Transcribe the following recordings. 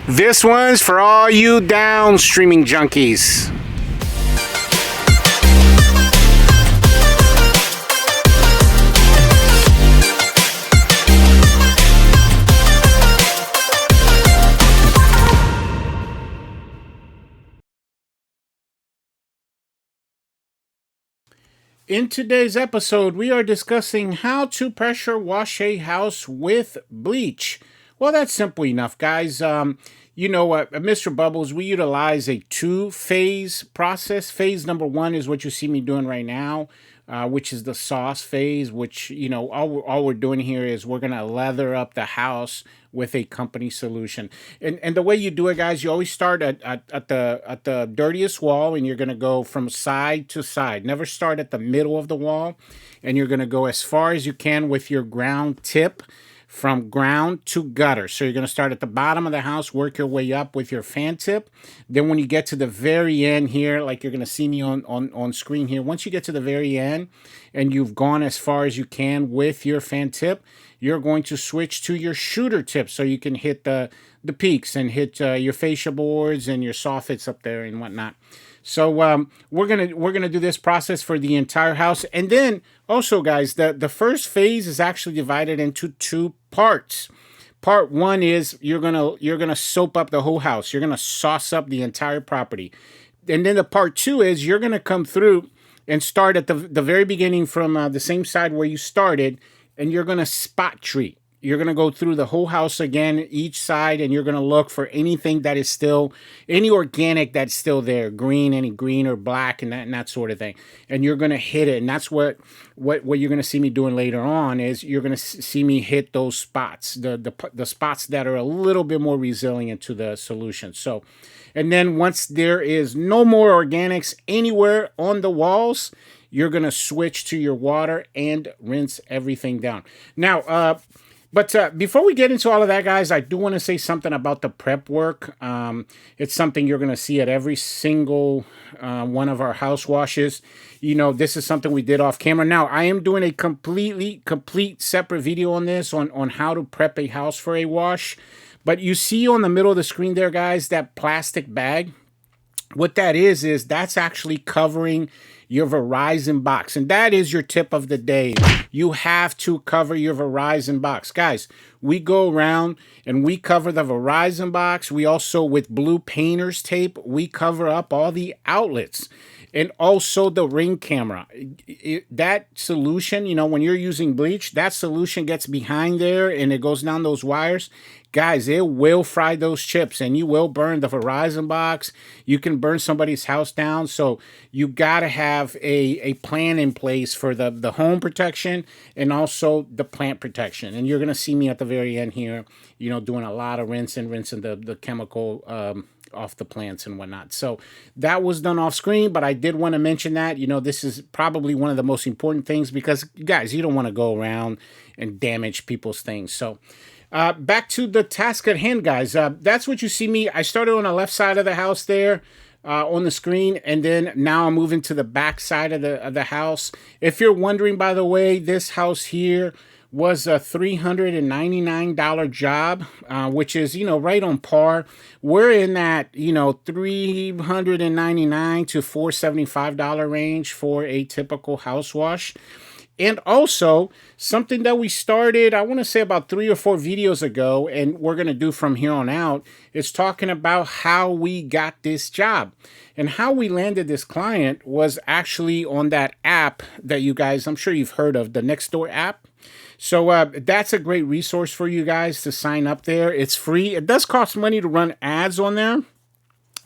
This one's for all you down streaming junkies. In today's episode, we are discussing how to pressure wash a house with bleach. Well, that's simple enough, guys. At Mr. Bubbles, we utilize a two-phase process. Phase number one is what you see me doing right now, which is the sauce phase, which, all we're doing here is we're going to leather up the house with a company solution. And the way you do it, guys, you always start at the dirtiest wall, and you're going to go from side to side. Never start at the middle of the wall, and you're going to go as far as you can with your ground tip, from ground to gutter. So you're going to start at the bottom of the house, work your way up with your fan tip. Then when you get to the very end here, like you're going to see me on screen here, once you get to the very end and you've gone as far as you can with your fan tip, you're going to switch to your shooter tip so you can hit the Pics and hit your fascia boards and your soffits up there and whatnot. So we're gonna do this process for the entire house. And then also, guys, the first phase is actually divided into two parts. Part one is you're gonna soap up the whole house. You're gonna sauce up the entire property. And then the part two is you're gonna come through and start at the very beginning from the same side where you started, and you're gonna spot treat. You're going to go through the whole house again, each side, and you're going to look for anything that is still, any organic that's still there, any green or black and that sort of thing. And you're going to hit it. And that's what you're going to see me doing later on is you're going to see me hit those spots, the spots that are a little bit more resilient to the solution. So, and then once there is no more organics anywhere on the walls, you're going to switch to your water and rinse everything down. Now, But before we get into all of that, guys, I do want to say something about the prep work. It's something you're going to see at every single one of our house washes. This is something we did off camera. Now, I am doing a complete separate video on this, on how to prep a house for a wash. But you see on the middle of the screen there, guys, that plastic bag. What that is that's actually covering your Verizon box. And that is your tip of the day. You have to cover your Verizon box. Guys, we go around and we cover the Verizon box. We also, with blue painter's tape, we cover up all the outlets. And also the ring camera. That solution, when you're using bleach, that solution gets behind there and it goes down those wires. Guys, it will fry those chips and you will burn the Verizon box. You can burn somebody's house down. So you got to have a plan in place for the home protection and also the plant protection. And you're going to see me at the very end here, doing a lot of rinsing the chemical off the plants and whatnot. So that was done off screen, but I did want to mention that, this is probably one of the most important things because, guys, you don't want to go around and damage people's things. So back to the task at hand, guys. That's what you see me. I started on the left side of the house there on the screen, and then now I'm moving to the back side of the house. If you're wondering, by the way, this house here was a $399 job, which is, right on par. We're in that, $399 to $475 range for a typical house wash. And also, something that we started, I want to say about 3 or 4 videos ago, and we're going to do from here on out, is talking about how we got this job. And how we landed this client was actually on that app that you guys, I'm sure you've heard of, the Nextdoor app. So that's a great resource for you guys to sign up there. It's free. It does cost money to run ads on there,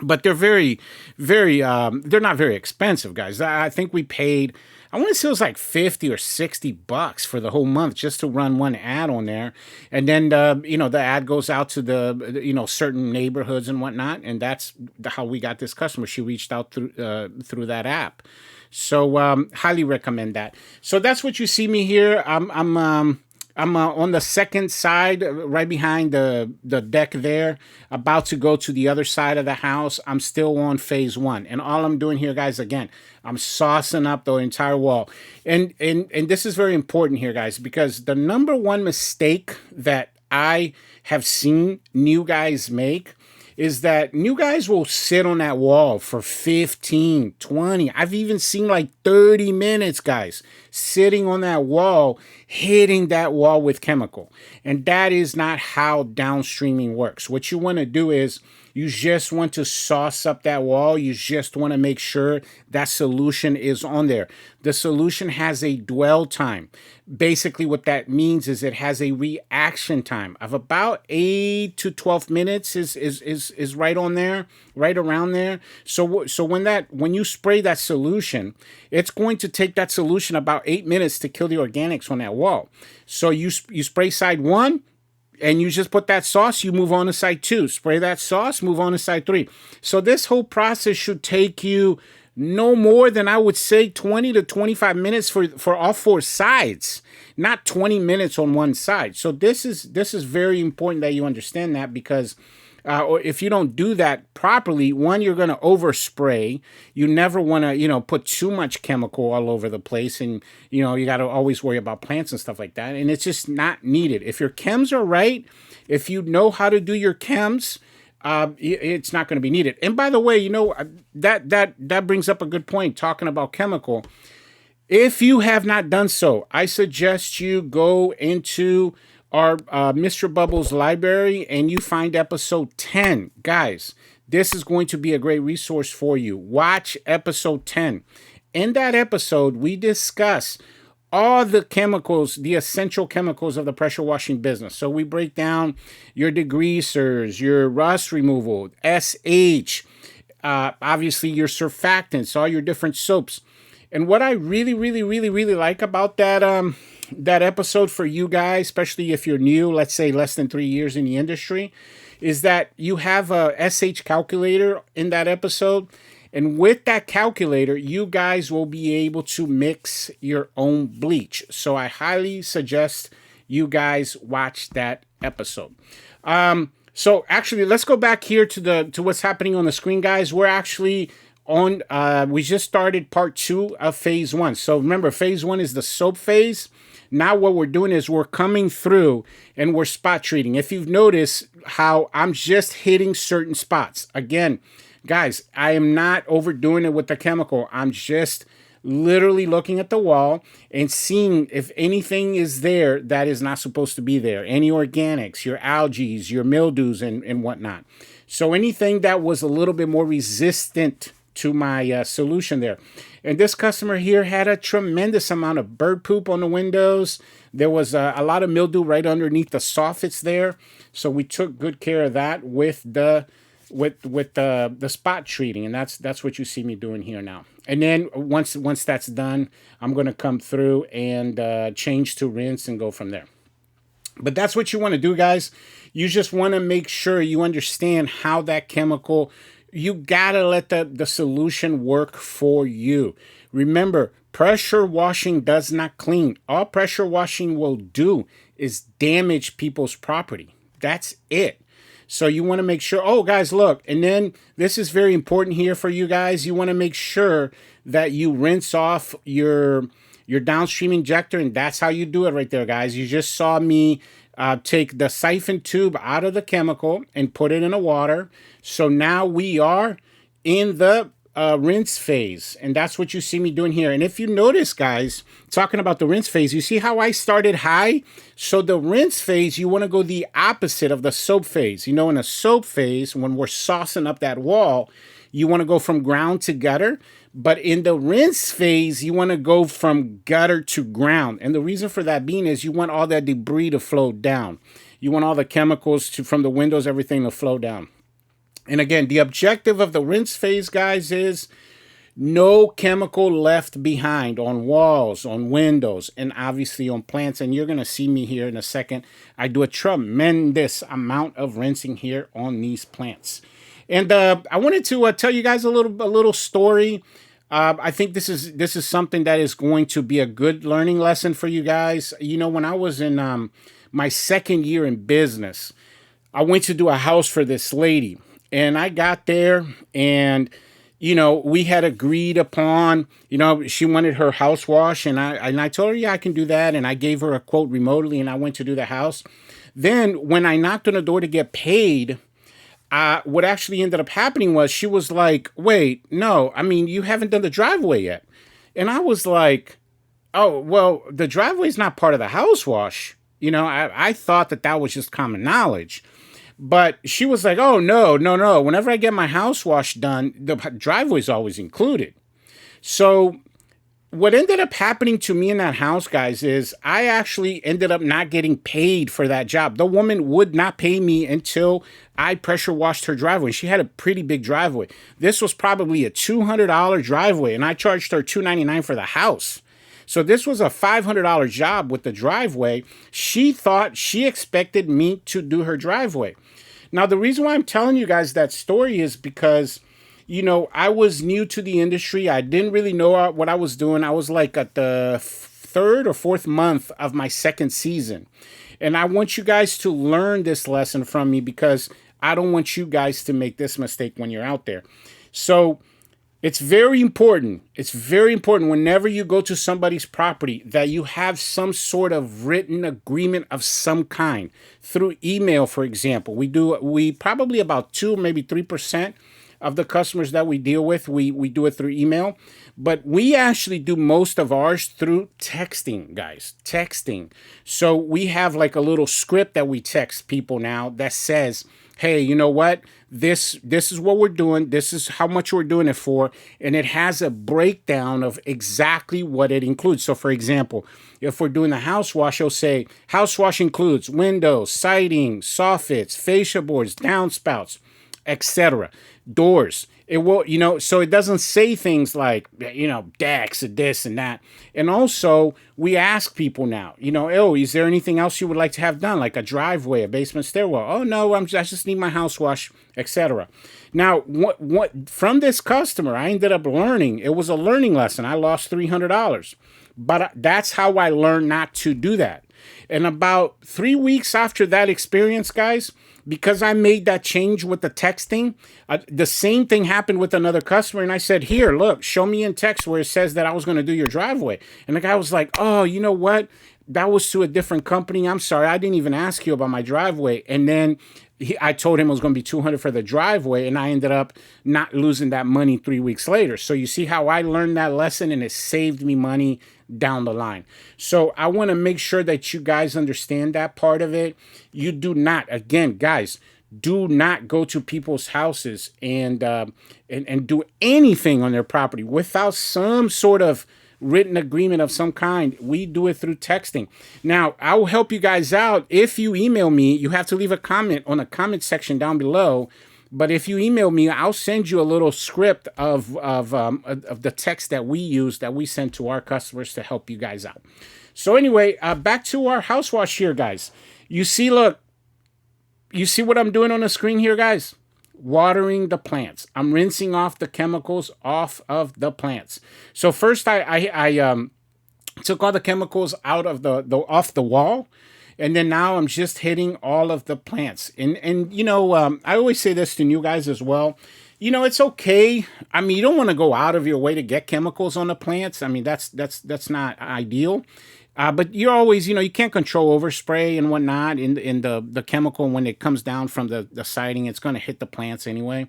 but they're they're not very expensive, guys. I think we paid, I want to say it was like $50 or $60 for the whole month just to run one ad on there. And then, the ad goes out to the certain neighborhoods and whatnot. And that's how we got this customer. She reached out through that app. So highly recommend that. So that's what you see me here. I'm on the second side, right behind the deck there, about to go to the other side of the house. I'm still on phase one. And all I'm doing here, guys, again, I'm saucing up the entire wall. And this is very important here, guys, because the number one mistake that I have seen new guys make is that new guys will sit on that wall for 15, 20. I've even seen like 30 minutes, guys, sitting on that wall, hitting that wall with chemical. And that is not how downstreaming works. What you want to do is you just want to sauce up that wall. You just want to make sure that solution is on there. The solution has a dwell time. Basically, what that means is it has a reaction time of about 8 to 12 minutes is right on there, right around there. So when you spray that solution, it's going to take that solution about 8 minutes to kill the organics on that wall. So you spray side 1, and you just put that sauce, you move on to side 2. Spray that sauce, move on to side 3. So this whole process should take you no more than, I would say, 20 to 25 minutes for all 4 sides, not 20 minutes on one side. So this is very important that you understand that, because or if you don't do that properly, one, you're going to overspray. You never want to, put too much chemical all over the place. And, you got to always worry about plants and stuff like that. And it's just not needed. If your chems are right, if you know how to do your chems, it's not going to be needed. And by the way, that brings up a good point, talking about chemical. If you have not done so, I suggest you go into our Mr. Bubbles library and you find episode 10. Guys, this is going to be a great resource for you. Watch episode 10. In that episode, we discuss all the chemicals, the essential chemicals of the pressure washing business. So we break down your degreasers, your rust removal, SH, obviously your surfactants, all your different soaps. And what I really, really, really, really like about that episode for you guys, especially if you're new, let's say less than 3 years in the industry, is that you have a SH calculator in that episode. And with that calculator, you guys will be able to mix your own bleach. So I highly suggest you guys watch that episode. So actually, let's go back here to what's happening on the screen, guys. We're actually on, we just started part 2 of phase 1. So remember, phase 1 is the soap phase. Now what we're doing is we're coming through and we're spot treating. If you've noticed how I'm just hitting certain spots. Again, guys, I am not overdoing it with the chemical. I'm just literally looking at the wall and seeing if anything is there that is not supposed to be there. Any organics, your algae, your mildews, and whatnot. So anything that was a little bit more resistant to my solution there. And this customer here had a tremendous amount of bird poop on the windows. There was a lot of mildew right underneath the soffits there. So we took good care of that with the spot treating, and that's what you see me doing here now. And then once that's done, I'm going to come through and change to rinse and go from there. But that's what you want to do, guys. You just want to make sure you understand how that chemical, you got to let the solution work for you. Remember, pressure washing does not clean. All pressure washing will do is damage people's property. That's it. So you want to make sure, oh, guys, look, and then this is very important here for you guys. You want to make sure that you rinse off your downstream injector, and that's how you do it right there, guys. You just saw me take the siphon tube out of the chemical and put it in the water. So now we are in the rinse phase, and that's what you see me doing here. And if you notice, guys, talking about the rinse phase, you see how I started high? So the rinse phase, you want to go the opposite of the soap phase. In a soap phase, when we're saucing up that wall, you want to go from ground to gutter. But in the rinse phase, you want to go from gutter to ground. And the reason for that being is you want all that debris to flow down. You want all the chemicals from the windows, everything to flow down. And again, the objective of the rinse phase, guys, is no chemical left behind on walls, on windows, and obviously on plants. And you're going to see me here in a second. I do a tremendous amount of rinsing here on these plants. And I wanted to tell you guys a little story. I think this is something that is going to be a good learning lesson for you guys. When I was in my second year in business, I went to do a house for this lady. And I got there and, we had agreed upon, she wanted her house wash. And I told her, yeah, I can do that. And I gave her a quote remotely and I went to do the house. Then when I knocked on the door to get paid, what actually ended up happening was she was like, wait, no, I mean, you haven't done the driveway yet. And I was like, oh, well, the driveway is not part of the house wash. I thought that was just common knowledge. But she was like, oh, no, no, no. Whenever I get my house wash done, the driveway is always included. So what ended up happening to me in that house, guys, is I actually ended up not getting paid for that job. The woman would not pay me until I pressure washed her driveway. She had a pretty big driveway. This was probably a $200 driveway, and I charged her $299 for the house. So this was a $500 job with the driveway. She expected me to do her driveway. Now, the reason why I'm telling you guys that story is because I was new to the industry. I didn't really know what I was doing. I was like at the third or fourth month of my second season. And I want you guys to learn this lesson from me because I don't want you guys to make this mistake when you're out there. So it's very important. It's very important whenever you go to somebody's property that you have some sort of written agreement of some kind through email, for example. We probably about 2, maybe 3% of the customers that we deal with, we do it through email, but we actually do most of ours through texting, guys, texting. So we have like a little script that we text people now that says, hey, you know what? This is what we're doing. This is how much we're doing it for. And it has a breakdown of exactly what it includes. So for example, if we're doing the house wash, it'll say house wash includes windows, siding, soffits, fascia boards, downspouts, etc. Doors. It will, so it doesn't say things like, decks and this and that. And also, we ask people now, oh, is there anything else you would like to have done, like a driveway, a basement stairwell? Oh, no, I just need my house wash, etc. Now, what from this customer, I ended up learning. It was a learning lesson. I lost $300. But that's how I learned not to do that. And about 3 weeks after that experience, guys, because I made that change with the texting, the same thing happened with another customer. And I said, here, look, show me in text where it says that I was going to do your driveway. And the guy was like, oh, you know what? That was to a different company. I'm sorry. I didn't even ask you about my driveway. And then I told him it was going to be $200 for the driveway. And I ended up not losing that money 3 weeks later. So you see how I learned that lesson and it saved me money down the line. So I want to make sure that you guys understand that part of it. You do not, again, guys, do not go to people's houses and do anything on their property without some sort of written agreement of some kind. We do it through texting. Now, I will help you guys out. If you email me, you have to leave a comment on the comment section down below. But if you email me, I'll send you a little script of the text that we use, that we send to our customers to help you guys out. So anyway, back to our house wash here, guys. You see, look, you see what I'm doing on the screen here, guys? Watering the plants. I'm rinsing off the chemicals off of the plants. So first, I took all the chemicals out of off the wall. And then now I'm just hitting all of the plants. And I always say this to new guys as well. It's okay. I mean, you don't want to go out of your way to get chemicals on the plants. I mean, that's not ideal. But you're always, you can't control overspray and whatnot in the chemical. When it comes down from the siding, it's going to hit the plants anyway.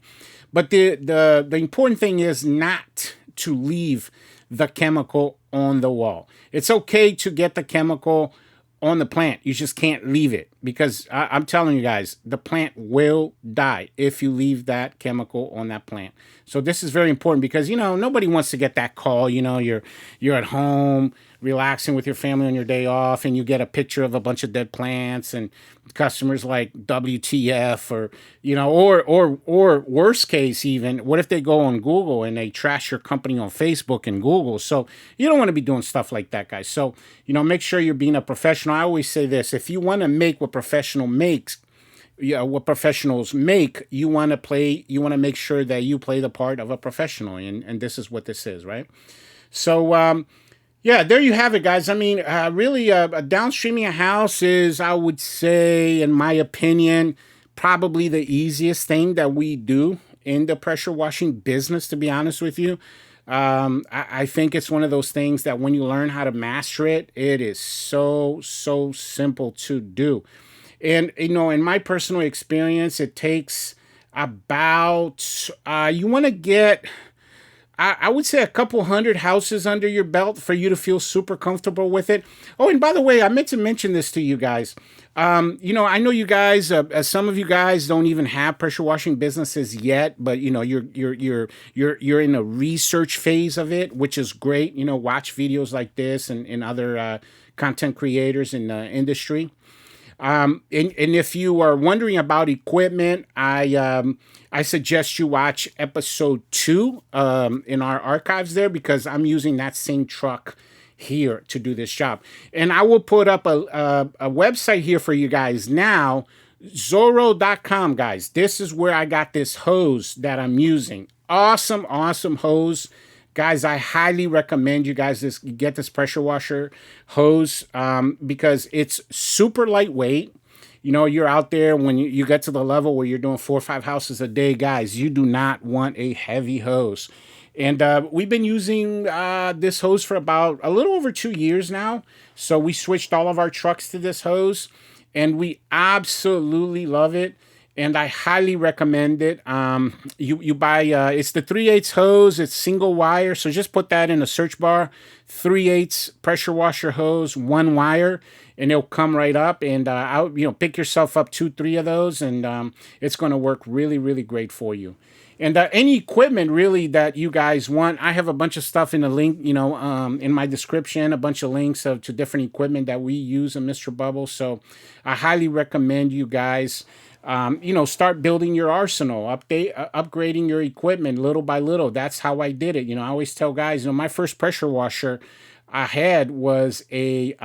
But the important thing is not to leave the chemical on the wall. It's okay to get the chemical on the plant. You just can't leave it, because I'm telling you guys, the plant will die if you leave that chemical on that plant. So this is very important, because nobody wants to get that call. You're at home relaxing with your family on your day off, and you get a picture of a bunch of dead plants, and customers like WTF, or worst case, even what if they go on Google and they trash your company on Facebook and Google? So you don't want to be doing stuff like that, guys. So make sure you're being a professional. I always say this: if you want to make what professionals make, you want to make sure that you play the part of a professional, and this is what this is, right? So yeah, there you have it, guys. I mean, really, downstreaming a house is, I would say, in my opinion, probably the easiest thing that we do in the pressure washing business, to be honest with you. I think it's one of those things that when you learn how to master it, it is so simple to do. And, in my personal experience, it takes about, you want to get, I would say a couple hundred houses under your belt for you to feel super comfortable with it. Oh, and by the way, I meant to mention this to you guys. I know you guys, some of you guys don't even have pressure washing businesses yet, but you're in a research phase of it, which is great. Watch videos like this and other content creators in the industry. And if you are wondering about equipment, I suggest you watch episode 2 in our archives there, because I'm using that same truck here to do this job. And I will put up a website here for you guys now, Zoro.com, guys. This is where I got this hose that I'm using. Awesome hose. Guys, I highly recommend you guys get this pressure washer hose because it's super lightweight. You're out there when you get to the level where you're doing 4 or 5 houses a day, guys, you do not want a heavy hose. And we've been using this hose for about a little over 2 years now. So we switched all of our trucks to this hose, and we absolutely love it. And I highly recommend it. You buy, it's the 3/8 hose. It's single wire. So just put that in the search bar. 3/8 pressure washer hose, 1 wire, and it'll come right up. And pick yourself up 2, 3 of those, and it's going to work really, really great for you. And any equipment really that you guys want, I have a bunch of stuff in the link, in my description, a bunch of links to different equipment that we use in Mr. Bubble. So I highly recommend you guys start building your arsenal, upgrading your equipment little by little. That's how I did it. I always tell guys, my first pressure washer I had was a,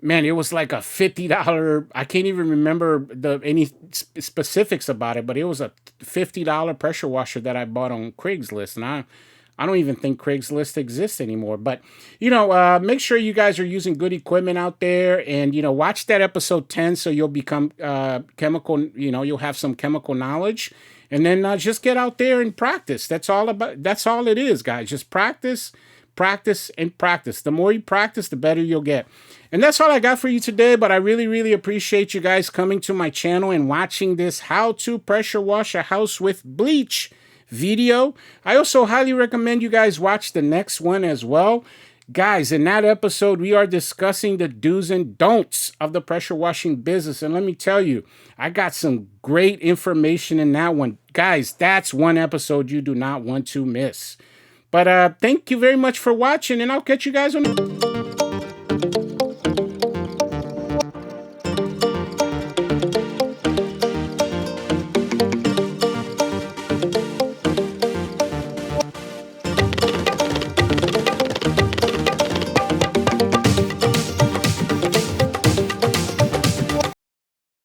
it was like a $50, I can't even remember any specifics about it, but it was a $50 pressure washer that I bought on Craigslist. And I don't even think Craigslist exists anymore. But, make sure you guys are using good equipment out there, and, watch that episode 10 so you'll become you'll have some chemical knowledge. And then just get out there and practice. That's all it is, guys. Just practice, and practice. The more you practice, the better you'll get. And that's all I got for you today, but I really, really appreciate you guys coming to my channel and watching this how to pressure wash a house with bleach video. I also highly recommend you guys watch the next one as well. Guys, in that episode, we are discussing the do's and don'ts of the pressure washing business. And let me tell you, I got some great information in that one. Guys, that's one episode you do not want to miss. But thank you very much for watching, and I'll catch you guys on the